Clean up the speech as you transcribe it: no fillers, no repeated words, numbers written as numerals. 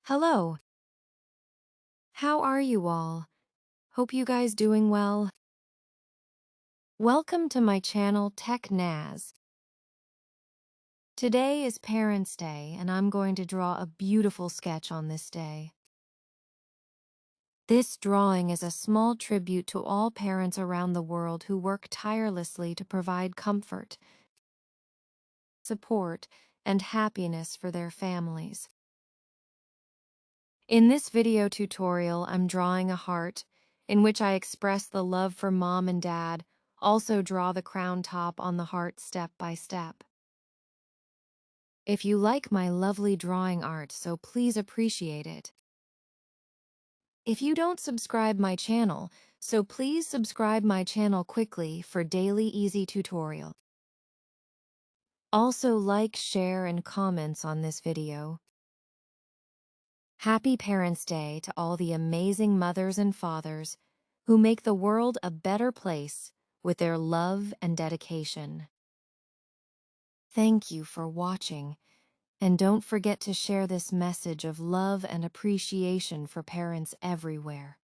Hello, how are you all? Hope you guys doing well. Welcome to my channel Tech Naz. Today is Parents' Day and I'm going to draw a beautiful sketch on this day. This drawing is a small tribute to all parents around the world who work tirelessly to provide comfort, support, and happiness for their families. In this video tutorial, I'm drawing a heart, in which I express the love for mom and dad, also draw the crown top on the heart step by step. If you like my lovely drawing art, so please appreciate it. If you don't subscribe my channel, so please subscribe my channel quickly for daily easy tutorial. Also like, share, and comments on this video. Happy Parents' Day to all the amazing mothers and fathers who make the world a better place with their love and dedication. Thank you for watching, and don't forget to share this message of love and appreciation for parents everywhere.